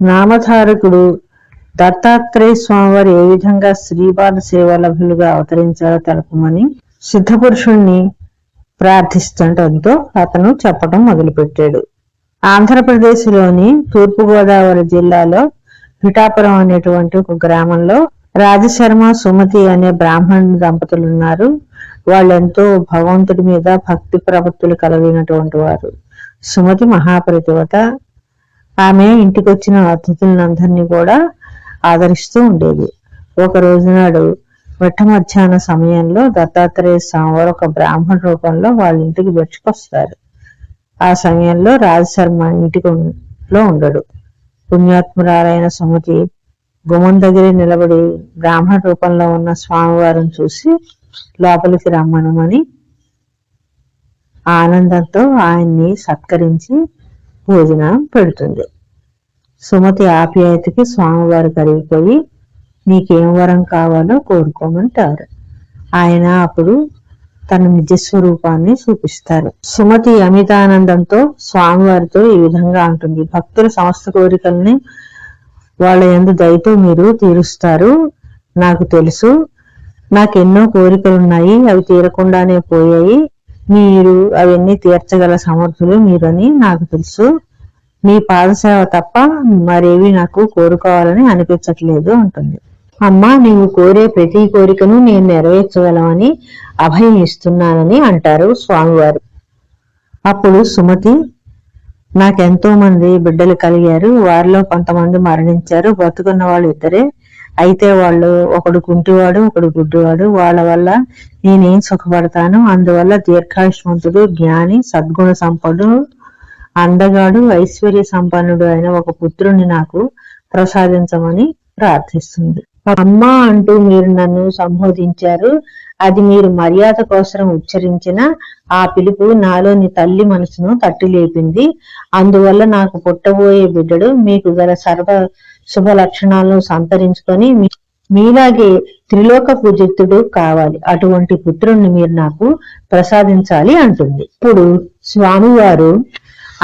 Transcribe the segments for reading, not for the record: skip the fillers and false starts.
నామధారకుడు దత్తాత్రేయ స్వామివారు ఏ విధంగా శ్రీపాద సేవలభులుగా అవతరించారో తెలపమని సిద్ధపురుషుణ్ణి ప్రార్థిస్తుండటంతో అతను చెప్పడం మొదలుపెట్టాడు. ఆంధ్రప్రదేశ్లోని తూర్పుగోదావరి జిల్లాలో పిఠాపురం అనేటువంటి ఒక గ్రామంలో రాజశర్మ, సుమతి అనే బ్రాహ్మణు దంపతులు ఉన్నారు. వాళ్ళెంతో భగవంతుడి మీద భక్తి ప్రవృత్తులు కలిగినటువంటి వారు. సుమతి మహాప్రతివత. ఆమె ఇంటికి వచ్చిన అతిథులందరినీ కూడా ఆదరిస్తూ ఉండేది. ఒక రోజు నాడు మిట్ట మధ్యాహ్న సమయంలో దత్తాత్రేయ స్వామివారు ఒక బ్రాహ్మణ రూపంలో వాళ్ళ ఇంటికి వచ్చుకొస్తారు. ఆ సమయంలో రాజశర్మ ఇంటిలో ఉండడు. పుణ్యాత్మురాలైన సుమతి గుమ్మం దగ్గర నిలబడి బ్రాహ్మణ రూపంలో ఉన్న స్వామివారిని చూసి లోపలికి రమ్మనమని ఆనందంతో ఆయన్ని సత్కరించి భోజనం పెడుతుంది. సుమతి ఆప్యాయతకి స్వామివారు కరిగిపోయి నీకేం వరం కావాలో కోరుకోమంటారు. ఆయన అప్పుడు తన నిజస్వరూపాన్ని చూపిస్తారు. సుమతి అమితానందంతో స్వామివారితో ఈ విధంగా అంటుంది. భక్తుల సమస్త కోరికల్ని వాళ్ళ యందు దయతో మీరు తీరుస్తారు. నాకు తెలుసు. నాకెన్నో కోరికలున్నాయి, అవి తీరకుండానే పోయాయి. మీరు అవన్నీ తీర్చగల సమర్థులు మీరని నాకు తెలుసు. మీ పాదసేవ తప్ప మరేవి నాకు కోరుకోవాలని అనిపించట్లేదు అంటుంది. అమ్మా, నీవు కోరే ప్రతి కోరికను నేను నెరవేర్చగలమని అభయం ఇస్తున్నానని అంటారు స్వామివారు. అప్పుడు సుమతి, నాకెంతో మంది బిడ్డలు కలిగారు. వారిలో కొంతమంది మరణించారు. బతుకున్న వాళ్ళు ఇద్దరే. అయితే వాళ్ళు ఒకడు కుంటివాడు, ఒకడు గుడ్డివాడు. వాళ్ళ వల్ల నేనేం సుఖపడతాను? అందువల్ల దీర్ఘాయుష్మంతుడు, జ్ఞాని, సద్గుణ సంపన్నుడు, అందగాడు, ఐశ్వర్య సంపన్నుడు అయిన ఒక పుత్రుని నాకు ప్రసాదించమని ప్రార్థిస్తుంది. అమ్మ అంటూ మీరు నన్ను సంబోధించారు. అది మీరు మర్యాద కోసం ఉచ్చరించిన ఆ పిలుపు నాలోని తల్లి మనసును తట్టి లేపింది. అందువల్ల నాకు పుట్టబోయే బిడ్డడు మీకు గల సర్వ శుభ లక్షణాలను సంతరించుకొని మీలాగే త్రిలోక పూజితుడు కావాలి. అటువంటి పుత్రుణ్ణి మీరు నాకు ప్రసాదించాలి అంటుంది. ఇప్పుడు స్వామివారు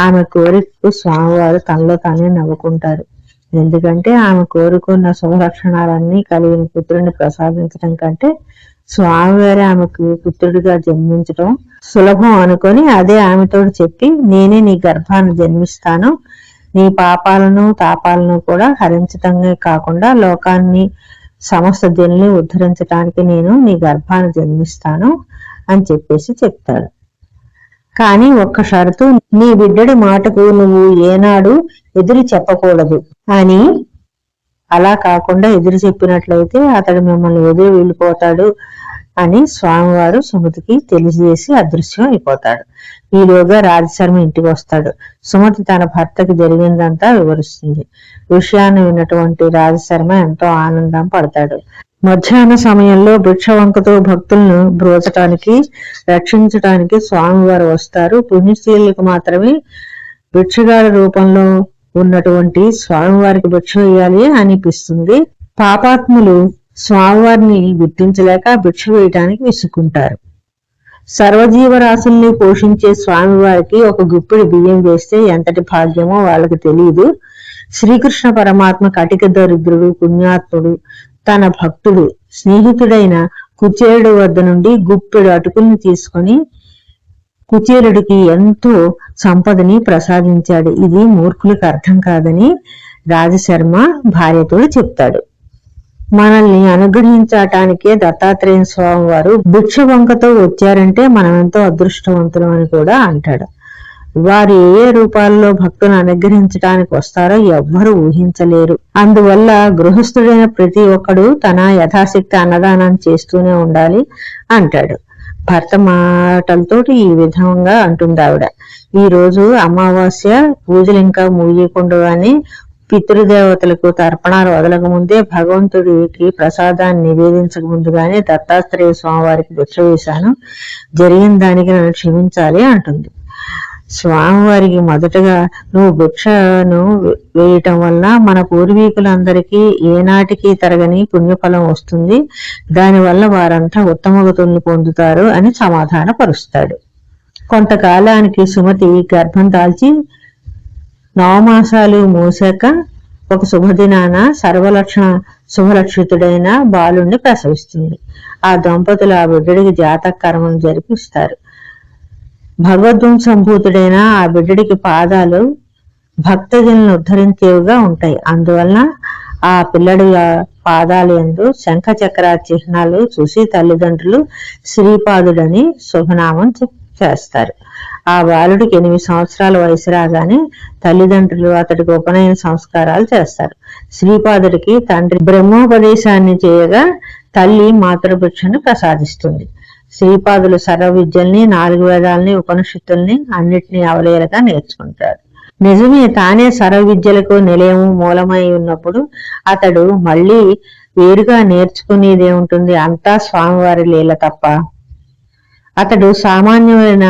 ఆమె కోరికకు స్వామివారు తనలో తానే నవ్వుకుంటారు. ఎందుకంటే ఆమె కోరుకున్న శుభ లక్షణాలన్నీ కలిగిన పుత్రుడిని ప్రసాదించడం కంటే స్వామివారి ఆమెకు పుత్రుడిగా జన్మించడం సులభం అనుకొని అదే ఆమెతో చెప్పి నేనే నీ గర్భాన్ని జన్మిస్తాను, నీ పాపాలను తాపాలను కూడా హరించటమే కాకుండా లోకాన్ని సమస్త జనుల్ని ఉద్ధరించడానికి నేను నీ గర్భాన్ని జన్మిస్తాను అని చెప్పేసి చెప్తాడు. కానీ ఒక్క షరతు, నీ బిడ్డడి మాటకు నువ్వు ఏనాడు ఎదురు చెప్పకూడదు అని. అలా కాకుండా ఎదురు చెప్పినట్లయితే అతడు మిమ్మల్ని వదిలి వెళ్ళిపోతాడు అని స్వామివారు సుమతికి తెలియజేసి అదృశ్యం అయిపోతాడు. ఈలోగా రాజశర్మ ఇంటికి వస్తాడు. సుమతి తన భర్తకి జరిగిందంతా వివరిస్తుంది. విషయాన్ని విన్నటువంటి రాజశర్మ ఎంతో ఆనందం పడతాడు. మధ్యాహ్న సమయంలో భిక్షవంకతో భక్తులను బ్రోచటానికి రక్షించటానికి స్వామివారు వస్తారు. పుణ్యశీలకు మాత్రమే భిక్షగాడి రూపంలో ఉన్నటువంటి స్వామివారికి భిక్ష వేయాలి అనిపిస్తుంది. పాపాత్ములు స్వామివారిని గుర్తించలేక భిక్ష వేయటానికి విసుక్కుంటారు. సర్వజీవరాశుల్ని పోషించే స్వామివారికి ఒక గుప్పిడి బియ్యం వేస్తే ఎంతటి భాగ్యమో వాళ్ళకి తెలియదు. శ్రీకృష్ణ పరమాత్మ కటిక దరిద్రుడు, పుణ్యాత్ముడు, తన భక్తుడు, స్నేహితుడైన కుచేరుడు వద్ద నుండి గుప్పెడు అటుకుల్ని తీసుకొని కుచేరుడికి ఎంతో సంపదని ప్రసాదించాడు. ఇది మూర్ఖులకు అర్థం కాదని రాజశర్మ భార్యతో చెప్తాడు. మనల్ని అనుగ్రహించటానికే దత్తాత్రేయ స్వామి వారు భిక్ష వంకతో వచ్చారంటే మనం ఎంతో అదృష్టవంతులం అని కూడా అంటాడు. వారు ఏ రూపాల్లో భక్తులను అనుగ్రహించడానికి వస్తారో ఎవ్వరూ ఊహించలేరు. అందువల్ల గృహస్థుడైన ప్రతి ఒక్కడు తన యథాశక్తి అన్నదానం చేస్తూనే ఉండాలి అంటాడు. భర్త మాటలతోటి ఈ విధంగా అంటుంది ఆవిడ. ఈ రోజు అమావాస్య, పూజలు ఇంకా ముగియకుండానే పితృదేవతలకు తర్పణాలు వదలక ముందే భగవంతుడికి ప్రసాదాన్ని నివేదించక ముందుగానే దత్తాత్రేయ స్వామి వారికి భిక్ష వేశాను. జరిగిన దానికి నన్ను క్షమించాలి అంటుంది. స్వామివారికి మొదటగా నువ్వు భిక్షను వేయటం వల్ల మన పూర్వీకులందరికీ ఏనాటికి తరగని పుణ్యఫలం వస్తుంది. దానివల్ల వారంతా ఉత్తమ గతుల్ని పొందుతారు అని సమాధాన పరుస్తాడు. కొంతకాలానికి సుమతి గర్భం దాల్చి 9 మాసాలు మోసాక ఒక శుభదినాన శుభలక్షితుడైన బాలుణ్ణి ప్రసవిస్తుంది. ఆ దంపతులు ఆ బిడ్డడికి జాతక కర్మను జరిపిస్తారు. భగవద్వంశంభూతుడైన ఆ బిడ్డడికి పాదాలు భక్తజనులను ఉద్ధరించేవిగా ఉంటాయి. అందువలన ఆ పిల్లడి పాదాల యందు శంఖ చక్ర చిహ్నాలు చూసి తల్లిదండ్రులు శ్రీపాదుడని శుభనామం చేస్తారు. ఆ బాలుడికి 8 సంవత్సరాల వయసు రాగానే తల్లిదండ్రులు అతడికి ఉపనయన సంస్కారాలు చేస్తారు. శ్రీపాదుడికి తండ్రి బ్రహ్మోపదేశాన్ని చేయగా తల్లి మాతృభిక్షను ప్రసాదిస్తుంది. శ్రీపాదులు సర్వ విద్యల్ని, 4 వేదాలని, ఉపనిషత్తుల్ని అన్నిటినీ అవలేలగా నేర్చుకుంటాడు. నిజమే, తానే సర్వ విద్యలకు నిలయము మూలమై ఉన్నప్పుడు అతడు మళ్ళీ వేరుగా నేర్చుకునేదేముంటుంది? అంతా స్వామివారి లీల తప్ప. అతడు సామాన్యమైన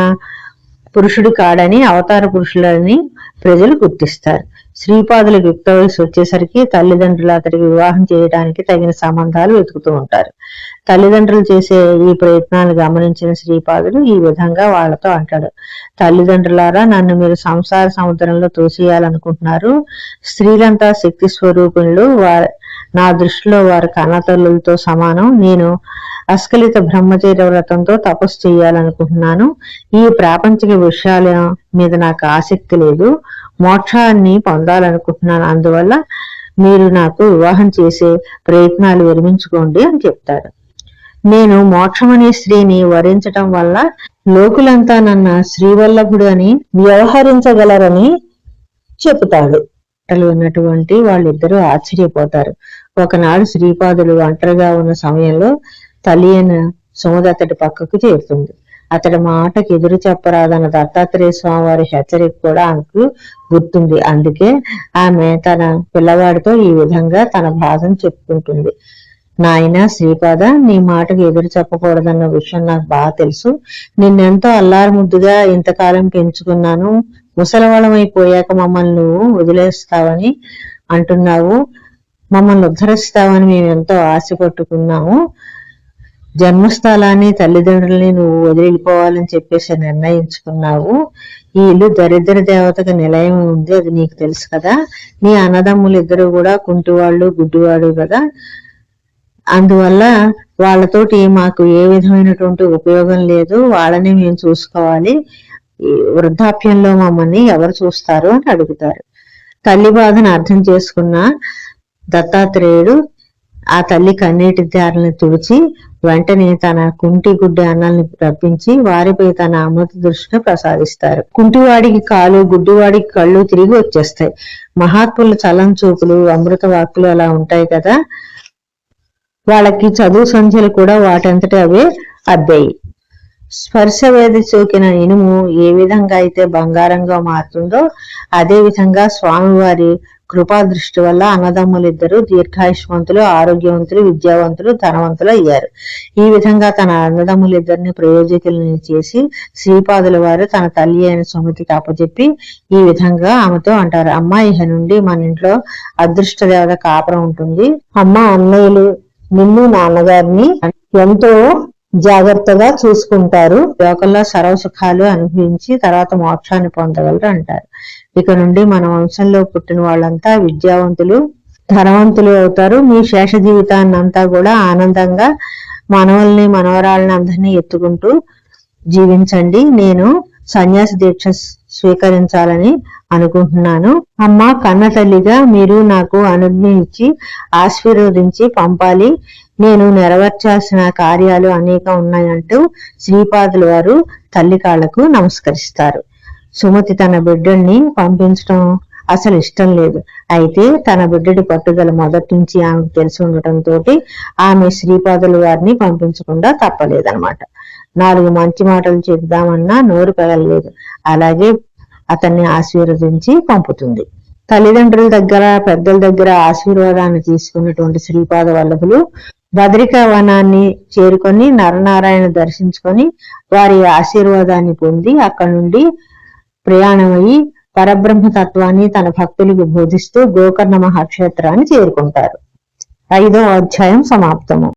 పురుషుడు కాడని, అవతార పురుషులని ప్రజలు గుర్తిస్తారు. శ్రీపాదులకు యుక్త వయసు వచ్చేసరికి తల్లిదండ్రులు అతడికి వివాహం చేయడానికి తగిన సంబంధాలు వెతుకుతూ ఉంటారు. తల్లిదండ్రులు చేసే ఈ ప్రయత్నాలు గమనించిన శ్రీపాదుడు ఈ విధంగా వాళ్లతో అంటాడు: తల్లిదండ్రులారా, నన్ను మీరు సంసార సముద్రంలో తోసేయాలనుకుంటున్నారు. స్త్రీలంతా శక్తి స్వరూపులు. నా దృష్టిలో వారు కన్నతల్లులతో సమానం. నేను అస్కలిత బ్రహ్మచర్య వ్రతంతో తపస్సు చేయాలనుకుంటున్నాను. ఈ ప్రాపంచిక విషయాల మీద నాకు ఆసక్తి లేదు. మోక్షాన్ని పొందాలనుకుంటున్నాను. అందువల్ల మీరు నాకు వివాహం చేసే ప్రయత్నాలు విరమించుకోండి అని చెప్తాడు. నేను మోక్షమనే స్త్రీని వరించటం వల్ల లోకులంతా నన్ను శ్రీవల్లభుడు అని వ్యవహరించగలరని చెబుతాడు. ఉన్నటువంటి వాళ్ళిద్దరూ ఆశ్చర్యపోతారు. ఒకనాడు శ్రీపాదులు ఒంటరిగా ఉన్న సమయంలో తల్లి అయిన సుమతి అతడి పక్కకు చేరుతుంది. అతడి మాటకి ఎదురు చెప్పరాదన్న దత్తాత్రేయ స్వామి వారి హెచ్చరిక కూడా ఆమెకు గుర్తుంది. అందుకే ఆమె తన పిల్లవాడితో ఈ విధంగా తన బాధను చెప్పుకుంటుంది: నాయన శ్రీపాద, నీ మాటకు ఎదురు చెప్పకూడదన్న విషయం నాకు బాగా తెలుసు. నిన్నెంతో అల్లారు ముద్దుగా ఇంతకాలం పెంచుకున్నాను. ముసలవాళ్ళమైపోయాక మమ్మల్ని నువ్వు వదిలేస్తావని అంటున్నావు. మమ్మల్ని ఉద్ధరిస్తావని మేము ఎంతో ఆశ పట్టుకున్నాము. జన్మస్థలాన్ని, తల్లిదండ్రుల్ని నువ్వు వదిలిపోవాలని చెప్పేసి నిర్ణయించుకున్నావు. ఈ ఇల్లు దరిద్ర దేవతకు నిలయం ఉంది, అది నీకు తెలుసు కదా. నీ అన్నదమ్ములు ఇద్దరు కూడా కుంటివాళ్ళు, గుడ్డివాడు కదా. అందువల్ల వాళ్ళతోటి మాకు ఏ విధమైనటువంటి ఉపయోగం లేదు. వాళ్ళని మేము చూసుకోవాలి. వృద్ధాప్యంలో మమ్మల్ని ఎవరు చూస్తారు అని అడుగుతారు. తల్లి బాధను అర్థం చేసుకున్న దత్తాత్రేయుడు ఆ తల్లి కన్నీటి దారులను తుడిచి వెంటనే తన కుంటి గుడ్డి అన్నల్ని రప్పించి వారిపై తన అమృత దృష్టిని ప్రసాదిస్తారు. కుంటివాడికి కాలు, గుడ్డివాడికి కళ్ళు తిరిగి వచ్చేస్తాయి. మహాత్ముల చలం చూపులు, అమృత వాక్కులు అలా ఉంటాయి కదా. వాళ్ళకి చదువు సంధ్యలు కూడా వాటంతట అవే అబ్బాయి. స్పర్శ వేది సోకిన ఇనుము ఏ విధంగా అయితే బంగారంగా మారుతుందో అదే విధంగా స్వామివారి కృపా దృష్టి వల్ల అన్నదమ్ములిద్దరూ దీర్ఘాయుష్మంతులు, ఆరోగ్యవంతులు, విద్యావంతులు, ధనవంతులు అయ్యారు. ఈ విధంగా తన అన్నదమ్ములిద్దరిని ప్రయోజకులని చేసి శ్రీపాదుల వారు తన తల్లి అయిన సుమతికి అప్పచెప్పి ఈ విధంగా ఆమెతో అంటారు: అమ్మ, ఇహ నుండి మన ఇంట్లో అదృష్ట దేవత కాపురం ఉంటుంది. అమ్మ, అన్నయ్యలు నిన్ను, నాన్నగారిని ఎంతో జాగ్రత్తగా చూసుకుంటారు. లోకంలో సర్వ సుఖాలు అనుభవించి తర్వాత మోక్షాన్ని పొందగలరు అంటారు. ఇక నుండి మన వంశంలో పుట్టిన వాళ్ళంతా విద్యావంతులు, ధనవంతులు అవుతారు. మీ శేష జీవితాన్ని అంతా కూడా ఆనందంగా మనవల్ని, మనవరాళ్ళని అందరినీ ఎత్తుకుంటూ జీవించండి. నేను సన్యాసి దీక్ష స్వీకరించాలని అనుకుంటున్నాను. అమ్మ, కన్న తల్లిగా మీరు నాకు అనుజ్ఞ ఇచ్చి ఆశీర్వదించి పంపాలి. నేను నెరవేర్చాల్సిన కార్యాలు అనేకం ఉన్నాయంటూ శ్రీపాదుల వారు తల్లి కాళ్లకు నమస్కరిస్తారు. సుమతి తన బిడ్డల్ని పంపించడం అసలు ఇష్టం లేదు. అయితే తన బిడ్డడి పట్టుదల మొదటి నుంచి ఆమెకు తెలిసి ఉండటంతో ఆమె శ్రీపాదుల వారిని పంపించకుండా తప్పలేదన్నమాట. 4 మంచి మాటలు చెబుదామన్నా నోరు పెగలలేదు. అలాగే అతన్ని ఆశీర్వదించి పంపుతుంది. తల్లిదండ్రుల దగ్గర, పెద్దల దగ్గర ఆశీర్వాదాన్ని తీసుకున్నటువంటి శ్రీపాద వల్లభులు బదరికా వనాన్ని చేరుకొని నరనారాయణ దర్శించుకొని వారి ఆశీర్వాదాన్ని పొంది అక్కడి నుండి ప్రయాణమయ్యి పరబ్రహ్మతత్వాన్ని తన భక్తులకు బోధిస్తూ గోకర్ణ మహాక్షేత్రాన్ని చేరుకుంటారు. 5వ అధ్యాయం సమాప్తము.